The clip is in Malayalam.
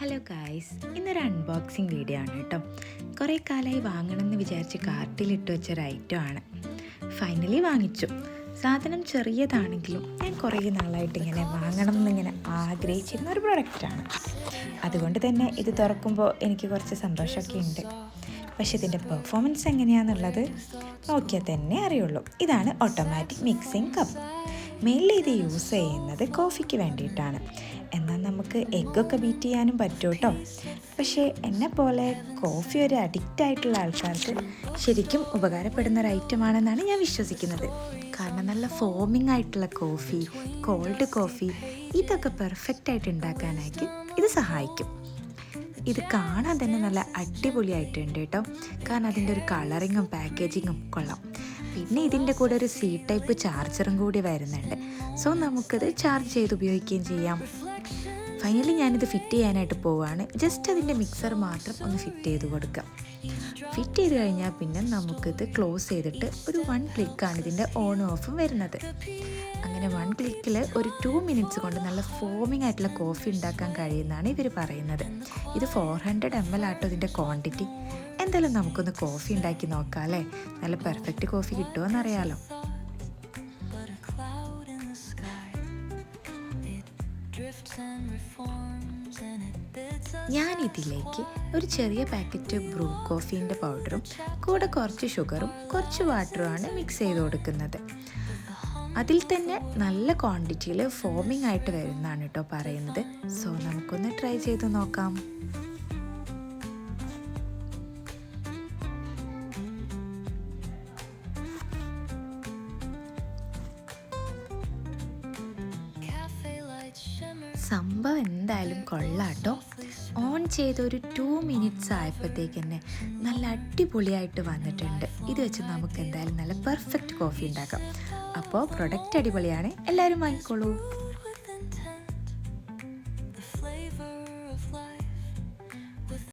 ഹലോ ഗായ്സ്, ഇന്നൊരു അൺബോക്സിങ് വീഡിയോ ആണ് കേട്ടോ. കുറേ കാലമായി വാങ്ങണമെന്ന് വിചാരിച്ച് കാർട്ടിലിട്ട് വെച്ചൊരു ഐറ്റം ആണ്. ഫൈനലി വാങ്ങിച്ചു. സാധനം ചെറിയതാണെങ്കിലും ഞാൻ കുറേ നാളായിട്ട് ഇങ്ങനെ വാങ്ങണം എന്നിങ്ങനെ ആഗ്രഹിച്ചിരുന്ന ഒരു പ്രൊഡക്റ്റാണ്. അതുകൊണ്ട് തന്നെ ഇത് തുറക്കുമ്പോൾ എനിക്ക് കുറച്ച് സന്തോഷമൊക്കെ ഉണ്ട്. പക്ഷെ ഇതിൻ്റെ പെർഫോമൻസ് എങ്ങനെയാണെന്നുള്ളത് നോക്കിയാൽ തന്നെ അറിയുള്ളൂ. ഇതാണ് ഓട്ടോമാറ്റിക് മിക്സിംഗ് കപ്പ്. മെയിൻലി ഇത് യൂസ് ചെയ്യുന്നത് കോഫിക്ക് വേണ്ടിയിട്ടാണ്. എന്നാൽ നമുക്ക് എഗ്ഗൊക്കെ ബീറ്റ് ചെയ്യാനും പറ്റും കേട്ടോ. പക്ഷേ എന്നെ പോലെ കോഫി ഒരു അഡിക്റ്റ് ആയിട്ടുള്ള ആൾക്കാർക്ക് ശരിക്കും ഉപകാരപ്പെടുന്ന ഒരു ഐറ്റമാണെന്നാണ് ഞാൻ വിശ്വസിക്കുന്നത്. കാരണം നല്ല ഫോമിംഗ് ആയിട്ടുള്ള കോഫി, കോൾഡ് കോഫി ഇതൊക്കെ പെർഫെക്റ്റായിട്ട് ഉണ്ടാക്കാനായിട്ട് ഇത് സഹായിക്കും. ഇത് കാണാൻ തന്നെ നല്ല അടിപൊളിയായിട്ടുണ്ട് കേട്ടോ. കാരണം അതിൻ്റെ ഒരു കളറിങ്ങും പാക്കേജിങ്ങും കൊള്ളാം. പിന്നെ ഇതിൻ്റെ കൂടെ ഒരു സി ടൈപ്പ് ചാർജറും കൂടി വരുന്നുണ്ട്. സോ നമുക്കത് ചാർജ് ചെയ്ത് ഉപയോഗിക്കുകയും ചെയ്യാം. ഫൈനലി ഞാനിത് ഫിറ്റ് ചെയ്യാനായിട്ട് പോവുകയാണ്. ജസ്റ്റ് അതിൻ്റെ മിക്സർ മാത്രം ഒന്ന് ഫിറ്റ് ചെയ്ത് കൊടുക്കാം. ഫിറ്റ് ചെയ്ത് കഴിഞ്ഞാൽ പിന്നെ നമുക്കിത് ക്ലോസ് ചെയ്തിട്ട് ഒരു 1 ക്ലിക്കാണ് ഇതിൻ്റെ ഓണും ഓഫും വരുന്നത്. അങ്ങനെ 1 ക്ലിക്കിൽ ഒരു 2 മിനിറ്റ്സ് കൊണ്ട് നല്ല ഫോമിംഗ് ആയിട്ടുള്ള കോഫി ഉണ്ടാക്കാൻ കഴിയുമെന്നാണ് ഇവർ പറയുന്നത്. ഇത് 400 ml ആട്ടോ ഇതിൻ്റെ ക്വാണ്ടിറ്റി. എന്തായാലും നമുക്കൊന്ന് കോഫി ഉണ്ടാക്കി നോക്കാം അല്ലേ. നല്ല പെർഫെക്റ്റ് കോഫി കിട്ടുമോയെന്നറിയാലോ. ഞാനിതിലേക്ക് ഒരു ചെറിയ പാക്കറ്റ് ബ്രൂ കോഫീൻ്റെ പൗഡറും കൂടെ കുറച്ച് ഷുഗറും കുറച്ച് വാട്ടറുമാണ് മിക്സ് ചെയ്ത് കൊടുക്കുന്നത്. അതിൽ തന്നെ നല്ല ക്വാണ്ടിറ്റിയിൽ ഫോമിംഗ് ആയിട്ട് വരുന്നതാണ് കേട്ടോ പറയുന്നത്. സോ നമുക്കൊന്ന് ട്രൈ ചെയ്ത് നോക്കാം. സംഭവം എന്തായാലും കൊള്ളാട്ടോ. ഓൺ ചെയ്ത് ഒരു 2 മിനിറ്റ്സ് ആയപ്പോഴത്തേക്ക് തന്നെ നല്ല അടിപൊളിയായിട്ട് വന്നിട്ടുണ്ട്. ഇത് വെച്ച് നമുക്ക് എന്തായാലും നല്ല പെർഫെക്റ്റ് കോഫി ഉണ്ടാക്കാം. അപ്പോൾ പ്രൊഡക്റ്റ് അടിപൊളിയാണ്, എല്ലാവരും വാങ്ങിക്കോളൂ.